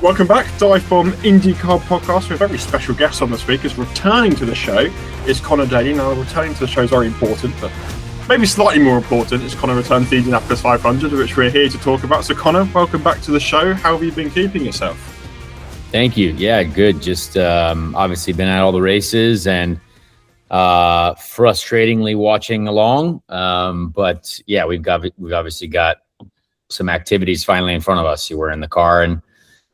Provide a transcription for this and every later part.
Welcome back, DIVEBOMB IndyCar Podcast. We have a very special guest on this week. Is returning to the show is Conor Daly. Now, returning to the show is very important, but maybe slightly more important is Conor return to the Indianapolis 500, which we're here to talk about. So, Conor, welcome back to the show. How have you been keeping yourself? Thank you. Yeah, good. Just obviously been at all the races and frustratingly watching along. But yeah, we've obviously got some activities finally in front of us. We're in the car in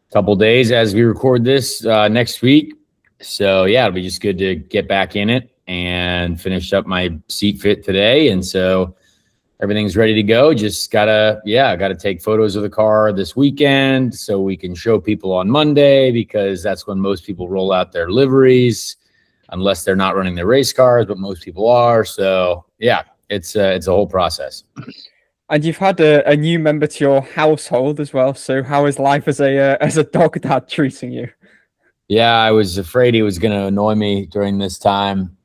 a couple of days as we record this next week. So yeah, it'll be just good to get back in it and finish up my seat fit today. And so everything's ready to go. Just gotta take photos of the car this weekend so we can show people on Monday, because that's when most people roll out their liveries, unless they're not running their race cars, but most people are. So yeah, it's a whole process. And you've had a new member to your household as well. So how is life as a dog dad treating you? Yeah, I was afraid he was going to annoy me during this time.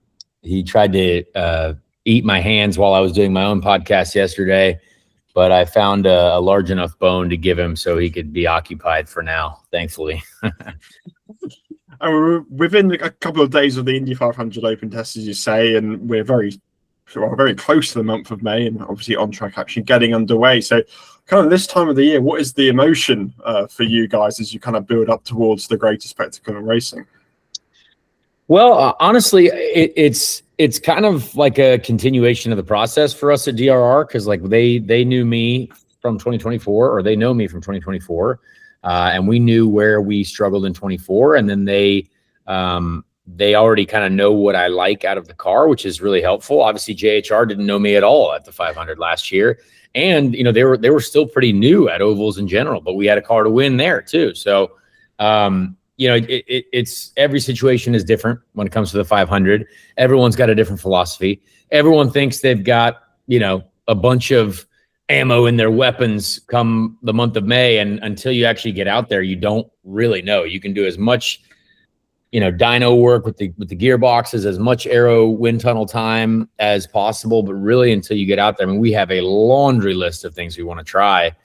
He tried to eat my hands while I was doing my own podcast yesterday, but I found a large enough bone to give him so he could be occupied for now, thankfully. And we're within a couple of days of the Indy 500 Open test, as you say, and we're very close to the month of May, and obviously on track actually getting underway. So kind of this time of the year, what is the emotion for you guys as you kind of build up towards the greatest spectacle in racing? Well, honestly, it's kind of like a continuation of the process for us at DRR, because like they knew me from 2024, or they know me from 2024, and we knew where we struggled in 24, and then they already kind of know what I like out of the car, which is really helpful. Obviously, JHR didn't know me at all at the 500 last year, and they were still pretty new at ovals in general, but we had a car to win there too. So it's every situation is different when it comes to the 500. Everyone's got a different philosophy. Everyone thinks they've got a bunch of ammo in their weapons come the month of May, and until you actually get out there, you don't really know. You can do as much dyno work with the gearboxes, as much aero wind tunnel time as possible, but really until you get out there, I mean, we have a laundry list of things we want to try,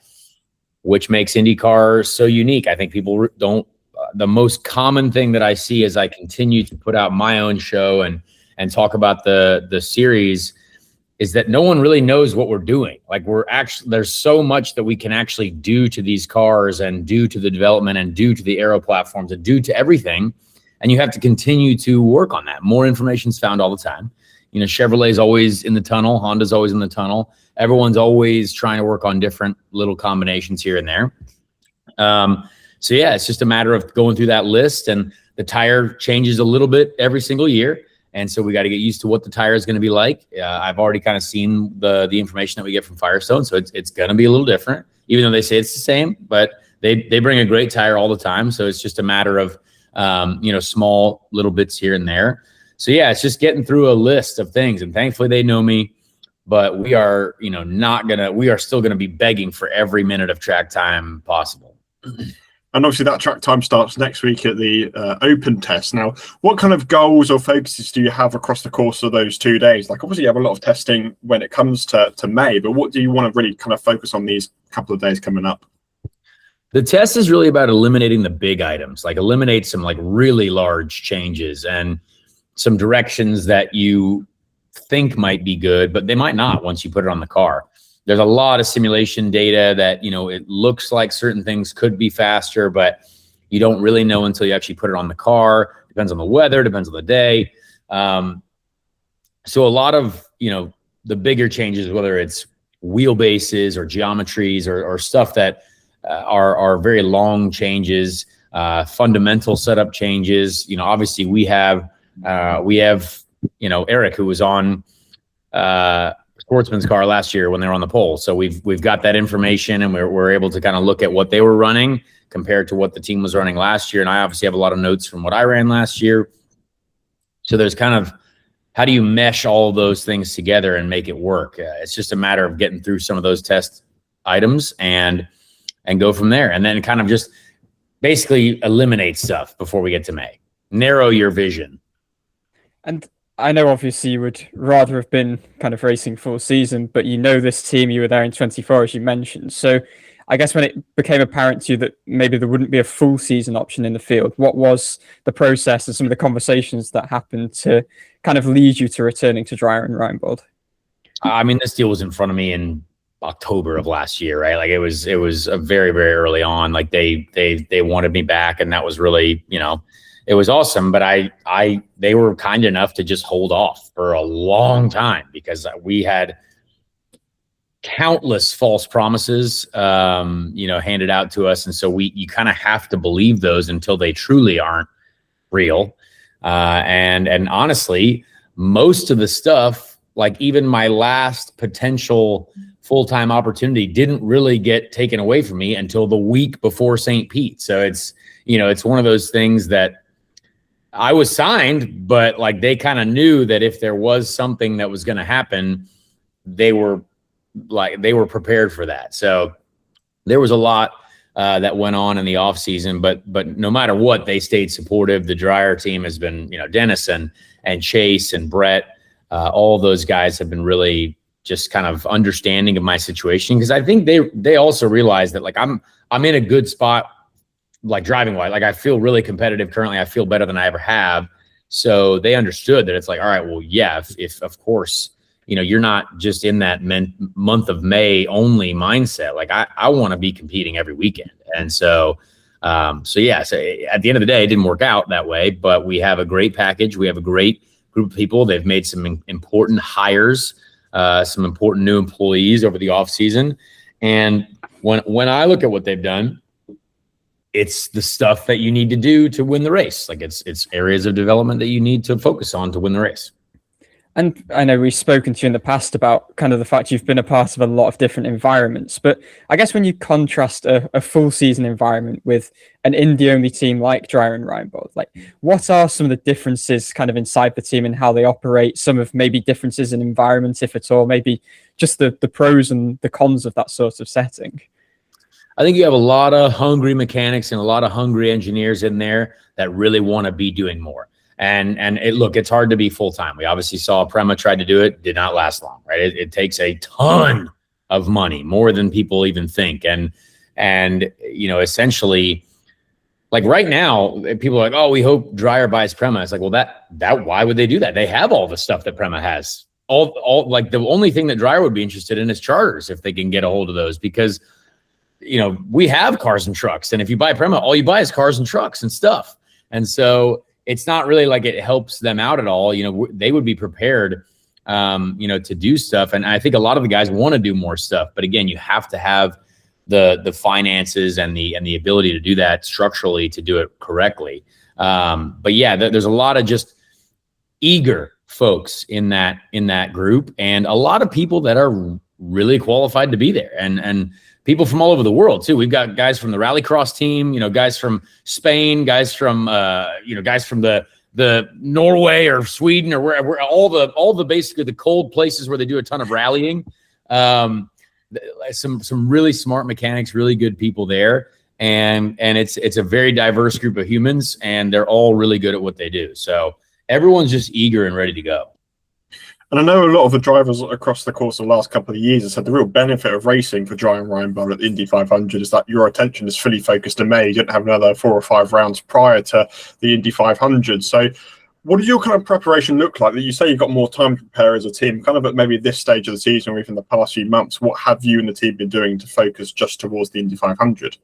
which makes IndyCar so unique. I think people don't. The most common thing that I see as I continue to put out my own show and talk about the series is that no one really knows what we're doing. Like there's so much that we can actually do to these cars, and do to the development, and do to the aero platforms, and do to everything. And you have to continue to work on that. More information is found all the time. Chevrolet's always in the tunnel. Honda's always in the tunnel. Everyone's always trying to work on different little combinations here and there. So yeah, it's just a matter of going through that list, and the tire changes a little bit every single year. And so we got to get used to what the tire is going to be like. I've already kind of seen the information that we get from Firestone. So it's going to be a little different, even though they say it's the same, but they bring a great tire all the time. So it's just a matter of, small little bits here and there. So yeah, it's just getting through a list of things, and thankfully they know me, but we are, we are still going to be begging for every minute of track time possible. And obviously that track time starts next week at the Open test. Now, what kind of goals or focuses do you have across the course of those 2 days? Like, obviously you have a lot of testing when it comes to May, but what do you want to really kind of focus on these couple of days coming up? The test is really about eliminating the big items, like eliminate some like really large changes and some directions that you think might be good, but they might not once you put it on the car. There's a lot of simulation data that, it looks like certain things could be faster, but you don't really know until you actually put it on the car. Depends on the weather, depends on the day. So a lot of, the bigger changes, whether it's wheelbases or geometries or stuff that are very long changes, fundamental setup changes. Obviously we have Eric, who was on Sportsman's car last year when they were on the pole. So we've got that information, and we're able to kind of look at what they were running compared to what the team was running last year. And I obviously have a lot of notes from what I ran last year. So there's kind of, how do you mesh all of those things together and make it work? It's just a matter of getting through some of those test items and go from there. And then kind of just basically eliminate stuff before we get to May. Narrow your vision. And I know obviously you would rather have been kind of racing full season, but this team, you were there in 24, as you mentioned. So I guess when it became apparent to you that maybe there wouldn't be a full season option in the field, what was the process and some of the conversations that happened to kind of lead you to returning to Dreyer and Reinbold? I mean, this deal was in front of me in October of last year, right? Like it was a very, very early on. Like they wanted me back, and that was really, it was awesome. But they were kind enough to just hold off for a long time because we had countless false promises, handed out to us. And so you kind of have to believe those until they truly aren't real. And honestly, most of the stuff, like even my last potential full-time opportunity didn't really get taken away from me until the week before St. Pete. So it's one of those things that I was signed, but like they kind of knew that if there was something that was going to happen, they were prepared for that. So there was a lot that went on in the off season, but no matter what, they stayed supportive. The Dreyer team has been, Dennis and Chase and Brett, all those guys have been really just kind of understanding of my situation. Because I think they also realize that like I'm in a good spot, like driving wise. Like I feel really competitive currently. I feel better than I ever have. So they understood that it's like, all right, well, yeah, if of course, you're not just in that month of May only mindset. Like I want to be competing every weekend. And so at the end of the day, it didn't work out that way, but we have a great package. We have a great group of people. They've made some important hires, some important new employees over the off season. And when I look at what they've done, it's the stuff that you need to do to win the race. Like it's areas of development that you need to focus on to win the race. And I know we've spoken to you in the past about kind of the fact you've been a part of a lot of different environments, but I guess when you contrast a full season environment with an Indy-only team like Dreyer and Reinbold, like what are some of the differences kind of inside the team and how they operate, some of maybe differences in environment, if at all, maybe just the pros and the cons of that sort of setting? I think you have a lot of hungry mechanics and a lot of hungry engineers in there that really want to be doing more. And it's hard to be full-time. We obviously saw Prema tried to do it, did not last long, right? It takes a ton of money, more than people even think. And essentially, like right now, people are like, oh, we hope Dreyer buys Prema. It's like, well, that why would they do that? They have all the stuff that Prema has. All like the only thing that Dreyer would be interested in is charters if they can get a hold of those, because we have cars and trucks. And if you buy Prema, all you buy is cars and trucks and stuff. And so it's not really like it helps them out at all. They would be prepared, to do stuff. And I think a lot of the guys want to do more stuff. But again, you have to have the finances and the ability to do that structurally to do it correctly. But yeah, there's a lot of just eager folks in that group, and a lot of people that are really qualified to be there, and people from all over the world too. We've got guys from the rallycross team, guys from Spain, guys from the Norway or Sweden or where all the basically the cold places where they do a ton of rallying. Some really smart mechanics, really good people there, and it's a very diverse group of humans, and they're all really good at what they do. So everyone's just eager and ready to go. And I know a lot of the drivers across the course of the last couple of years have said the real benefit of racing for Dreyer and Reinbold at the Indy 500 is that your attention is fully focused in May. You didn't have another 4 or 5 rounds prior to the Indy 500. So what does your kind of preparation look like? That you say you've got more time to prepare as a team, kind of at maybe this stage of the season or even the past few months. What have you and the team been doing to focus just towards the Indy 500?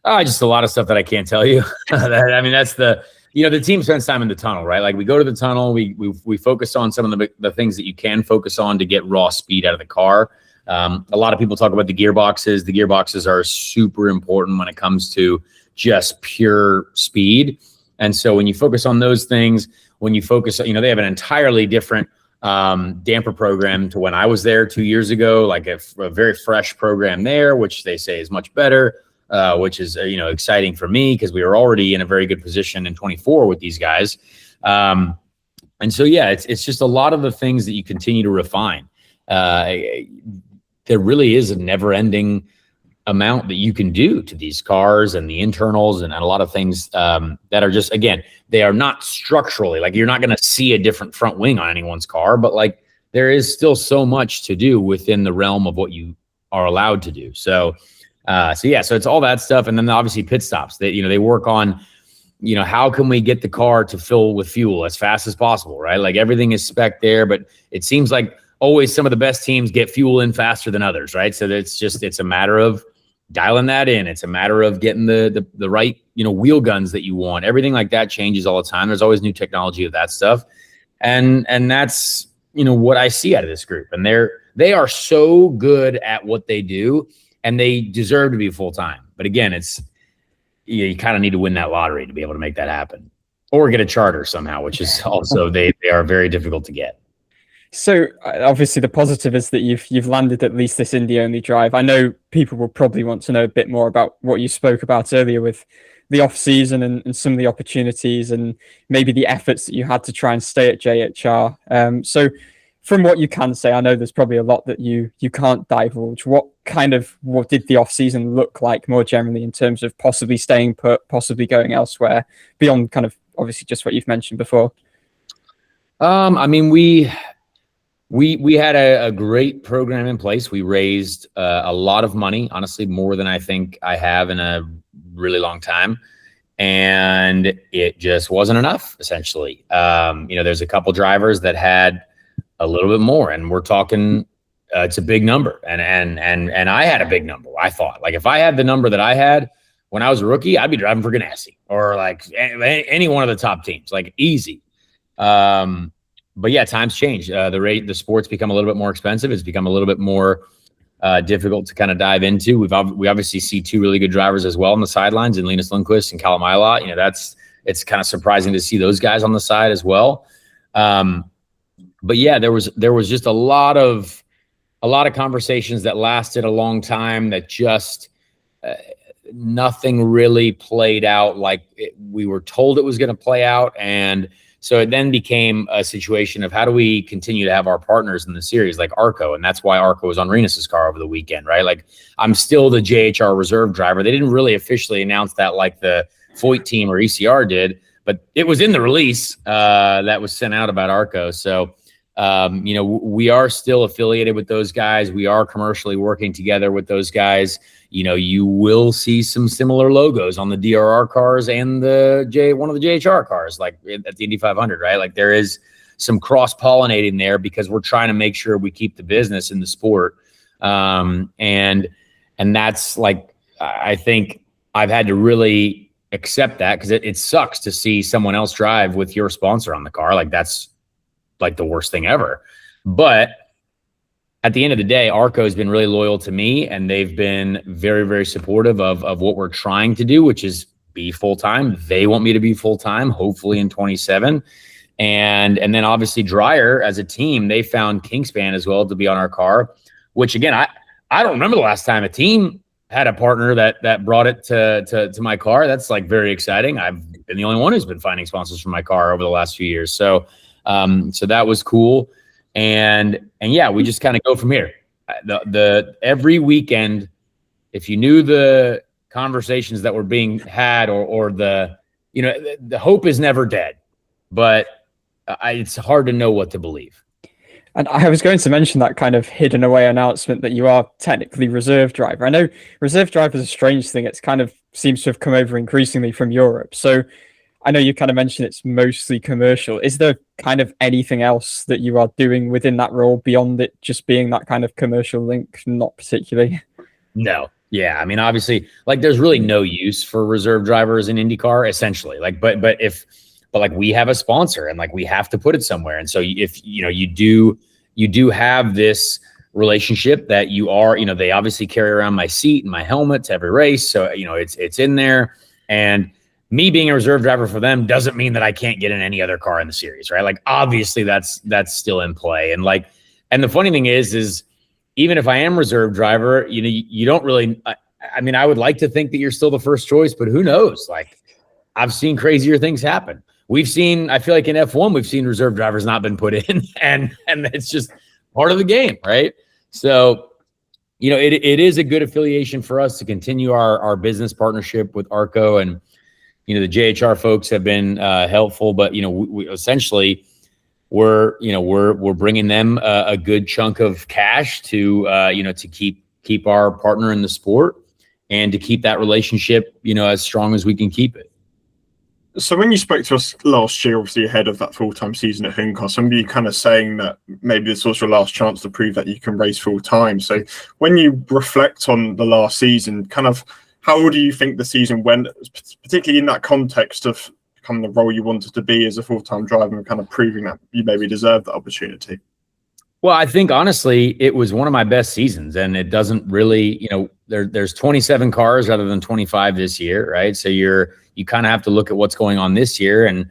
Just a lot of stuff that I can't tell you. That's the team spends time in the tunnel, right? Like we go to the tunnel, we focus on some of the things that you can focus on to get raw speed out of the car. A lot of people talk about the gearboxes. The gearboxes are super important when it comes to just pure speed. And so when you focus on those things, when you focus, they have an entirely different damper program to when I was there 2 years ago, like a very fresh program there, which they say is much better. Which is, exciting for me because we were already in a very good position in 24 with these guys. And so, yeah, it's just a lot of the things that you continue to refine. There really is a never ending amount that you can do to these cars and the internals and a lot of things that are just, again, they are not structurally, like you're not going to see a different front wing on anyone's car, but like there is still so much to do within the realm of what you are allowed to do. So, So it's all that stuff. And then obviously pit stops that, they work on, how can we get the car to fill with fuel as fast as possible, right? Like everything is spec there, but it seems like always some of the best teams get fuel in faster than others, right? So it's a matter of dialing that in. It's a matter of getting the right, wheel guns that you want. Everything like that changes all the time. There's always new technology of that stuff. And that's, what I see out of this group. And they are so good at what they do, and they deserve to be full-time. But again, you kind of need to win that lottery to be able to make that happen, or get a charter somehow, which is also, they are very difficult to get. So obviously the positive is that you've landed at least this Indy only drive. I know people will probably want to know a bit more about what you spoke about earlier with the off season and some of the opportunities and maybe the efforts that you had to try and stay at JHR. So from what you can say, I know there's probably a lot that you can't divulge. What did the off season look like more generally in terms of possibly staying put, possibly going elsewhere beyond kind of obviously just what you've mentioned before? We had a great program in place. We raised a lot of money, honestly, more than I think I have in a really long time. And it just wasn't enough, essentially. There's a couple drivers that had a little bit more, and we're talking, it's a big number. And I had a big number. I thought, like, if I had the number that I had when I was a rookie, I'd be driving for Ganassi or like any one of the top teams, like easy. But yeah, times change. The sport's become a little bit more expensive. It's become a little bit more difficult to kind of dive into. We obviously see two really good drivers as well on the sidelines, in Linus Lundqvist and Callum Ilott. It's kind of surprising to see those guys on the side as well. But yeah, there was just a lot of conversations that lasted a long time that just nothing really played out like we were told it was going to play out. And so it then became a situation of how do we continue to have our partners in the series like Arco, and that's why Arco was on Renus's car over the weekend, right? Like, I'm still the JHR reserve driver. They didn't really officially announce that like the Foyt team or ECR did, but it was in the release that was sent out about Arco. So, we are still affiliated with those guys. We are commercially working together with those guys. You will see some similar logos on the DRR cars and one of the JHR cars, like at the Indy 500, right? Like, there is some cross-pollinating there because we're trying to make sure we keep the business in the sport. And that's like, I think I've had to really accept that, because it sucks to see someone else drive with your sponsor on the car. Like, that's like the worst thing ever. But at the end of the day, Arco has been really loyal to me, and they've been very, very supportive of what we're trying to do, which is be full-time. They want me to be full-time, hopefully in 27. And then obviously Dreyer as a team, they found Kingspan as well to be on our car, which again, I don't remember the last time a team had a partner that brought it to my car. That's like very exciting. I've been the only one who's been finding sponsors for my car over the last few years. So that was cool. And yeah, we just kind of go from here. Every weekend, if you knew the conversations that were being had, or the hope is never dead, but it's hard to know what to believe. And I was going to mention that kind of hidden away announcement that you are technically reserve driver. I know reserve driver is a strange thing. It's kind of seems to have come over increasingly from Europe. So I know you kind of mentioned it's mostly commercial. Is there kind of anything else that you are doing within that role beyond it just being that kind of commercial link? Not particularly. No. Yeah. I mean, obviously, like, there's really no use for reserve drivers in IndyCar, essentially. Like, but like, we have a sponsor, and like, we have to put it somewhere. And so if you do have this relationship that you are, they obviously carry around my seat and my helmet to every race. So, it's in there. And me being a reserve driver for them doesn't mean that I can't get in any other car in the series, right? Like, obviously that's still in play. And like, and the funny thing is even if I am reserve driver, you don't really, I mean, I would like to think that you're still the first choice, but who knows? Like, I've seen crazier things happen. I feel like in F1, we've seen reserve drivers not been put in, and it's just part of the game, right? So, it is a good affiliation for us to continue our business partnership with Arco, and the JHR folks have been helpful, but we essentially we're bringing them a good chunk of cash to to keep our partner in the sport, and to keep that relationship, as strong as we can keep it. So when you spoke to us last year, obviously ahead of that full-time season at Hyundai, some of you kind of saying that maybe this was your last chance to prove that you can race full-time. So when you reflect on the last season, kind of how do you think the season went, particularly in that context of kind of the role you wanted to be as a full-time driver and kind of proving that you maybe deserved that opportunity? Well, I think honestly, it was one of my best seasons, and it doesn't really, there's 27 cars rather than 25 this year, right? So you kind of have to look at what's going on this year, and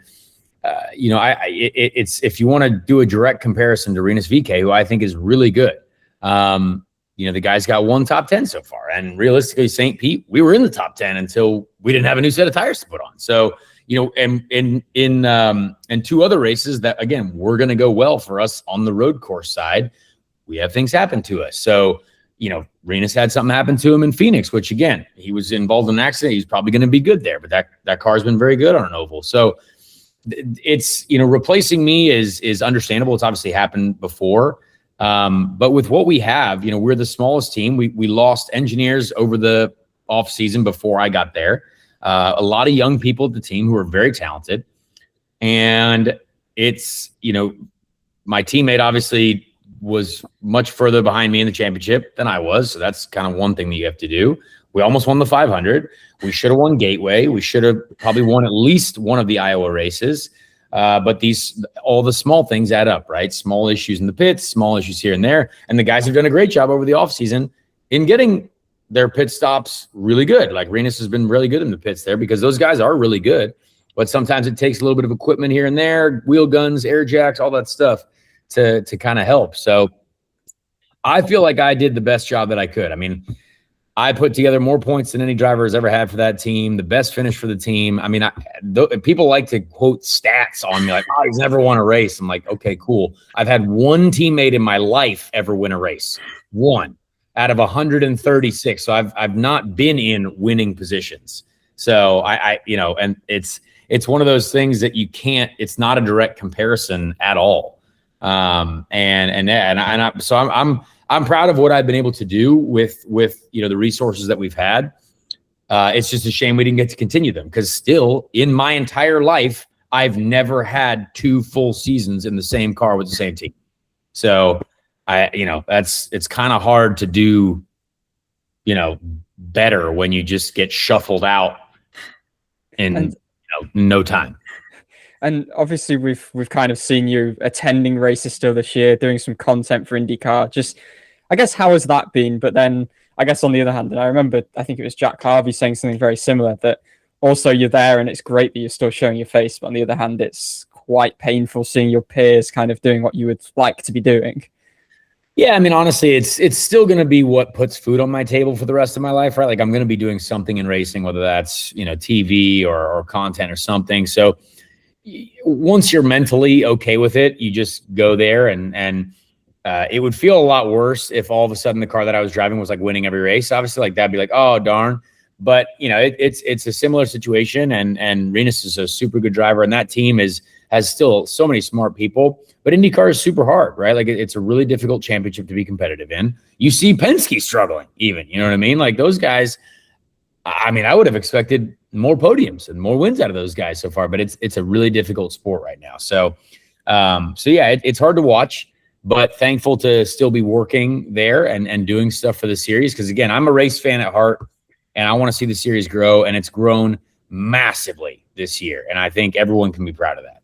it's if you want to do a direct comparison to Rinus VeeKay, who I think is really good. The guy's got one top 10 so far, and realistically, St. Pete, we were in the top 10 until we didn't have a new set of tires to put on. So and in two other races that, again, were going to go well for us on the road course side, we have things happen to us. So, Rinus had something happen to him in Phoenix, which, again, he was involved in an accident. He's probably going to be good there, but that car's been very good on an oval. So it's, replacing me is understandable. It's obviously happened before. But with what we have, we're the smallest team. We lost engineers over the off season before I got there. A lot of young people at the team who are very talented. And it's, my teammate obviously was much further behind me in the championship than I was. So that's kind of one thing that you have to do. We almost won the 500. We should have won Gateway. We should have probably won at least one of the Iowa races. But all the small things add up, right? Small issues in the pits, small issues here and there. And the guys have done a great job over the offseason in getting their pit stops really good. Like Rinus has been really good in the pits there because those guys are really good. But sometimes it takes a little bit of equipment here and there, wheel guns, air jacks, all that stuff to kind of help. So I feel like I did the best job that I could. I mean, I put together more points than any driver has ever had for that team, the best finish for the team. I mean, people like to quote stats on me like, oh, he's never won a race. I'm like, okay, cool. I've had one teammate in my life ever win a race. One out of 136. So I've not been in winning positions. So and it's one of those things that you can't, it's not a direct comparison at all. So I'm proud of what I've been able to do with the resources that we've had. It's just a shame we didn't get to continue them because still in my entire life, I've never had 2 full seasons in the same car with the same team. So it's kind of hard to do, better when you just get shuffled out in no time. And obviously we've kind of seen you attending races still this year, doing some content for IndyCar. Just, I guess, how has that been? But then I guess on the other hand, and I remember, I think it was Jack Harvey saying something very similar, that also you're there and it's great that you're still showing your face. But on the other hand, it's quite painful seeing your peers kind of doing what you would like to be doing. Yeah, I mean, honestly, it's still going to be what puts food on my table for the rest of my life, right? Like I'm going to be doing something in racing, whether that's, TV or content or something. So once you're mentally okay with it, you just go there and it would feel a lot worse if all of a sudden the car that I was driving was like winning every race. Obviously, like that'd be like, oh, darn. But, it's a similar situation and Rinus is a super good driver and that team has still so many smart people. But IndyCar is super hard, right? Like it's a really difficult championship to be competitive in. You see Penske struggling even, you know what I mean? Like those guys, I mean, I would have expected more podiums and more wins out of those guys so far, but it's a really difficult sport right now. So yeah, it's hard to watch, but thankful to still be working there and doing stuff for the series. Cause again, I'm a race fan at heart and I want to see the series grow, and it's grown massively this year. And I think everyone can be proud of that.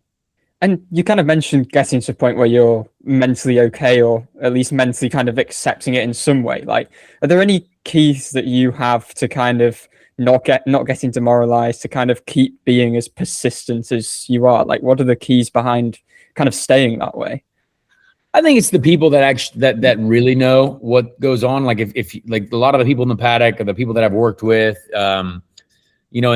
And you kind of mentioned getting to a point where you're mentally okay, or at least mentally kind of accepting it in some way. Like, are there any keys that you have to kind of not getting demoralized, to kind of keep being as persistent as you are? Like, what are the keys behind kind of staying that way? I think it's the people that actually that really know what goes on. Like if like a lot of the people in the paddock or the people that I've worked with, and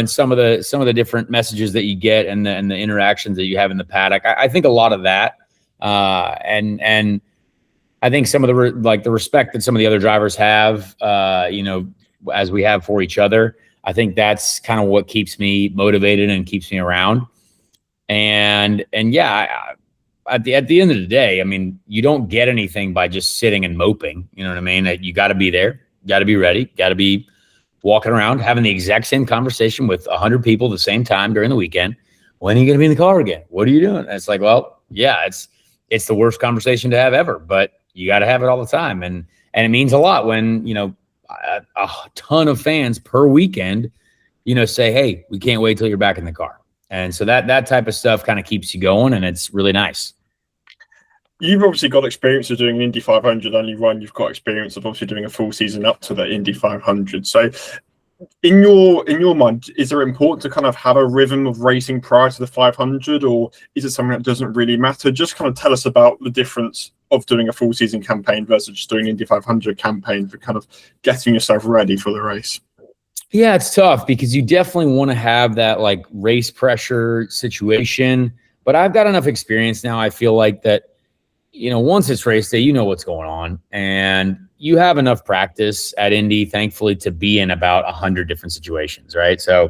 some of the different messages that you get and the interactions that you have in the paddock, I think a lot of that, and I think some of the respect that some of the other drivers have, as we have for each other, I think that's kind of what keeps me motivated and keeps me around. And yeah, at the end of the day, I mean, you don't get anything by just sitting and moping. You know what I mean? You got to be there, got to be ready, got to be walking around having the exact same conversation with 100 people at the same time during the weekend. When are you going to be in the car again? What are you doing? And it's like, well, yeah, it's the worst conversation to have ever, but you got to have it all the time. And it means a lot when, a ton of fans per weekend, say, hey, we can't wait till you're back in the car. And so that type of stuff kind of keeps you going, and it's really nice. You've obviously got experience of doing an Indy 500 only run. You've got experience of obviously doing a full season up to the Indy 500. So in your mind, is it important to kind of have a rhythm of racing prior to the 500, or is it something that doesn't really matter? Just kind of tell us about the difference of doing a full season campaign versus just doing an Indy 500 campaign for kind of getting yourself ready for the race. Yeah, it's tough because you definitely want to have that like race pressure situation. But I've got enough experience now. I feel like that, once it's race day, you know what's going on, and you have enough practice at Indy, thankfully, to be in about 100 different situations, right? So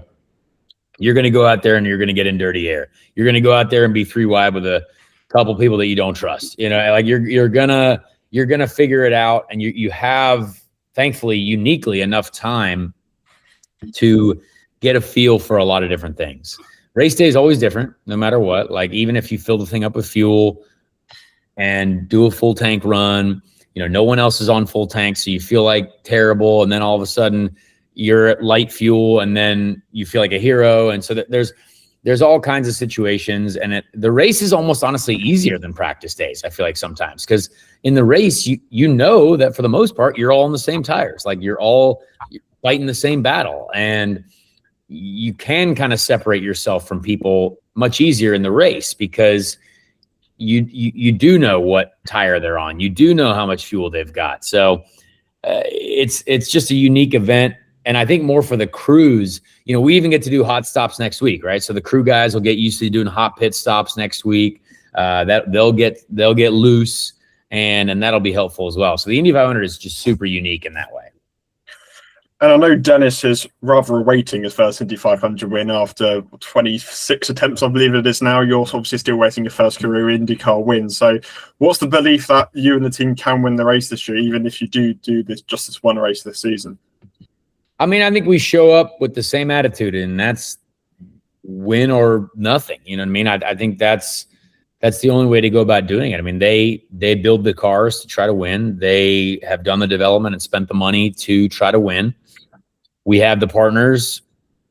you're going to go out there and you're going to get in dirty air. You're going to go out there and be 3 wide with a couple people that you don't trust. Like you're gonna figure it out, and you have, thankfully, uniquely enough time to get a feel for a lot of different things. Race day is always different, no matter what. Like even if you fill the thing up with fuel and do a full tank run, no one else is on full tank, so you feel like terrible, and then all of a sudden you're at light fuel, and then you feel like a hero. And so there's all kinds of situations, and the race is almost honestly easier than practice days, I feel like sometimes, because in the race, you know that for the most part, you're all on the same tires. Like you're fighting the same battle, and you can kind of separate yourself from people much easier in the race because you do know what tire they're on. You do know how much fuel they've got. So it's just a unique event. And I think more for the crews, we even get to do hot stops next week, right? So the crew guys will get used to doing hot pit stops next week. That they'll get loose, and that'll be helpful as well. So the Indy 500 is just super unique in that way. And I know Dennis is rather awaiting his first Indy 500 win after 26 attempts, I believe it is now. You're obviously still waiting your first career IndyCar win. So what's the belief that you and the team can win the race this year, even if you do this one race this season? I mean, I think we show up with the same attitude, and that's win or nothing. You know what I mean? I think that's the only way to go about doing it. I mean, they build the cars to try to win. They have done the development and spent the money to try to win. We have the partners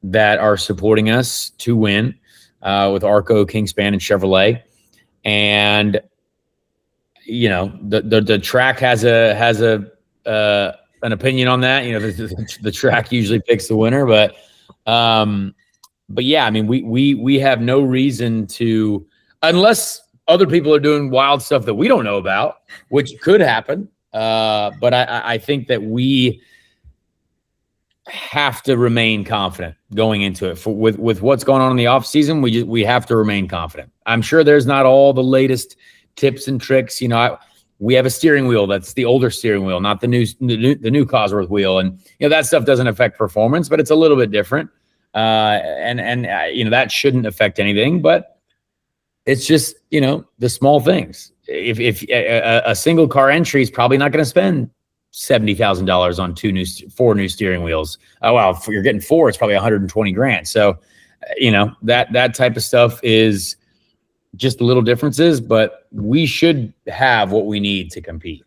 that are supporting us to win with Arco, Kingspan, and Chevrolet. And the track has an opinion on that. The track usually picks the winner, but yeah, I mean, we have no reason to, unless other people are doing wild stuff that we don't know about, which could happen. But I think that we have to remain confident going into it. With what's going on in the off season, we have to remain confident. I'm sure there's not all the latest tips and tricks. We have a steering wheel that's the older steering wheel, not the new Cosworth wheel, and that stuff doesn't affect performance, but it's a little bit different. And that shouldn't affect anything, but it's just the small things. If a single car entry is probably not going to spend $70,000 on 4 new steering wheels. Oh wow, if you're getting 4, it's probably $120,000. So that type of stuff is just little differences, but we should have what we need to compete.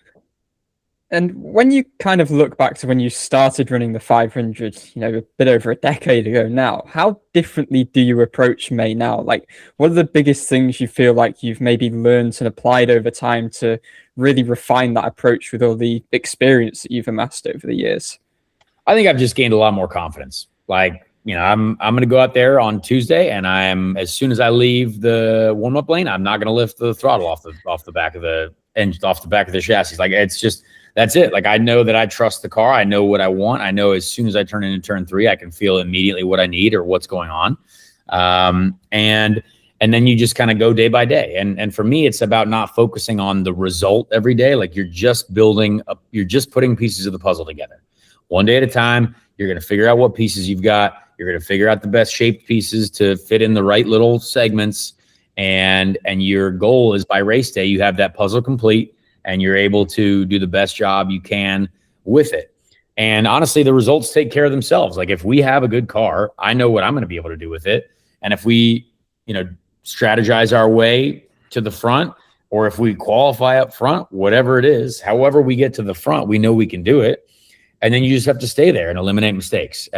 And when you kind of look back to when you started running the 500, a bit over a decade ago now, how differently do you approach May now? Like, what are the biggest things you feel like you've maybe learned and applied over time to really refine that approach with all the experience that you've amassed over the years? I think I've just gained a lot more confidence. Like, I'm going to go out there on Tuesday, and as soon as I leave the warm-up lane, I'm not going to lift the throttle off the back of the engine, off the back of the chassis. Like, it's just, that's it. Like, I know that I trust the car. I know what I want. I know as soon as I turn into turn 3, I can feel immediately what I need or what's going on. And then you just kind of go day by day. And for me, it's about not focusing on the result every day. Like, you're just you're just putting pieces of the puzzle together. One day at a time. You're going to figure out what pieces you've got. You're going to figure out the best shaped pieces to fit in the right little segments. And your goal is by race day, you have that puzzle complete and you're able to do the best job you can with it. And honestly, the results take care of themselves. Like if we have a good car, I know what I'm going to be able to do with it. And if we, strategize our way to the front, or if we qualify up front, whatever it is, however we get to the front, we know we can do it. And then you just have to stay there and eliminate mistakes.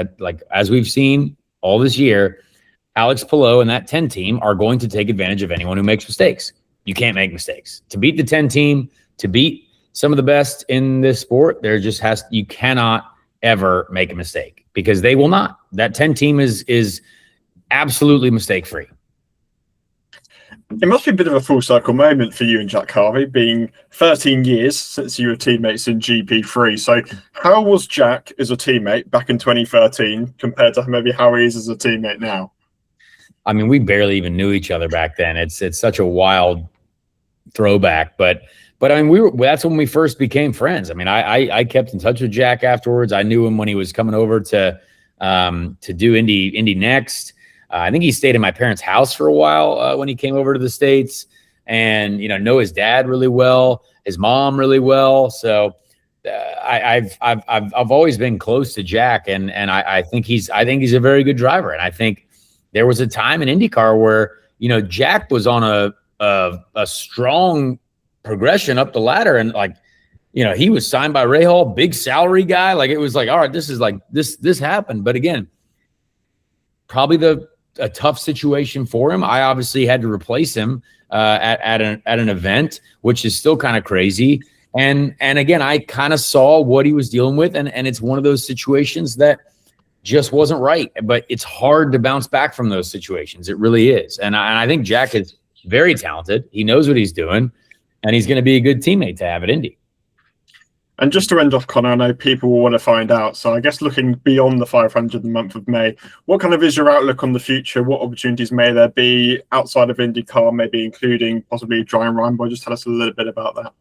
As we've seen all this year, Alex Palou and that 10 team are going to take advantage of anyone who makes mistakes. You can't make mistakes. To beat the 10 team, to beat some of the best in this sport, you cannot ever make a mistake, because they will not. That 10 team is absolutely mistake free. It must be a bit of a full circle moment for you and Jack Harvey, being 13 years since you were teammates in GP3. So how was Jack as a teammate back in 2013 compared to maybe how he is as a teammate now? I mean, we barely even knew each other back then. It's such a wild throwback, but I mean, that's when we first became friends. I mean, I kept in touch with Jack afterwards. I knew him when he was coming over to do Indy Next. I think he stayed in my parents' house for a while when he came over to the States, and know his dad really well, his mom really well. So I've always been close to Jack, and I think he's a very good driver. And I think there was a time in IndyCar where Jack was on a strong progression up the ladder, and he was signed by Rahal, big salary guy. Like it was like, all right, this happened. But again, probably a tough situation for him. I obviously had to replace him at an event, which is still kind of crazy. And again, I kind of saw what he was dealing with, and it's one of those situations that just wasn't right. But it's hard to bounce back from those situations. It really is. And I think Jack is very talented. He knows what he's doing, and he's going to be a good teammate to have at Indy. And just to end off, Conor, I know people will want to find out. So I guess looking beyond the 500 in the month of May, what kind of is your outlook on the future? What opportunities may there be outside of IndyCar, maybe including possibly Dreyer Reinbold? Just tell us a little bit about that.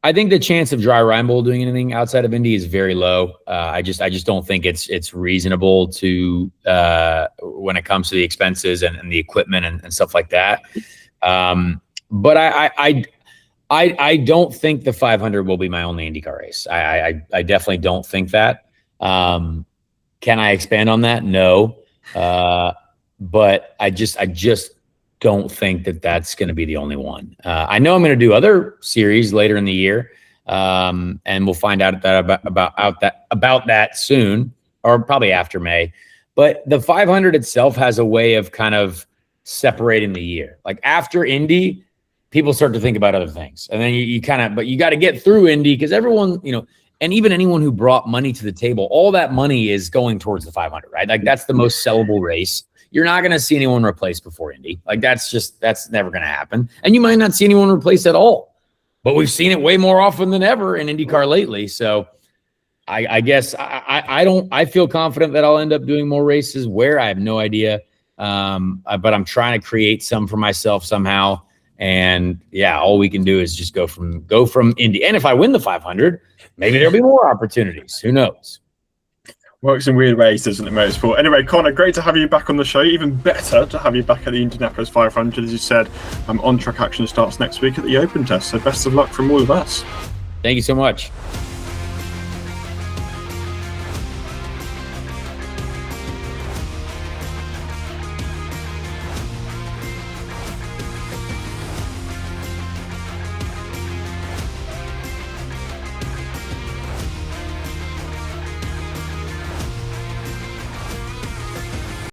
I think the chance of Dreyer Reinbold doing anything outside of Indy is very low. I just don't think it's reasonable to when it comes to the expenses and the equipment and stuff like that. But I don't think the 500 will be my only IndyCar race. I definitely don't think that. Can I expand on that? No. But I just don't think that's going to be the only one. I know I'm going to do other series later in the year, and we'll find out about that soon, or probably after May. But the 500 itself has a way of kind of separating the year. Like after Indy, people start to think about other things. And then but you got to get through Indy, because everyone, and even anyone who brought money to the table, all that money is going towards the 500, right? Like that's the most sellable race. You're not going to see anyone replaced before Indy. Like that's never going to happen. And you might not see anyone replaced at all, but we've seen it way more often than ever in IndyCar lately. So I guess I feel confident that I'll end up doing more races where I have no idea. But I'm trying to create some for myself somehow. And yeah, all we can do is just go from Indy. And if I win the 500, maybe there'll be more opportunities. Who knows? Works in weird ways, doesn't it, motorsport? Anyway, Conor, great to have you back on the show. Even better to have you back at the Indianapolis 500. As you said, on-track action starts next week at the Open Test. So best of luck from all of us. Thank you so much.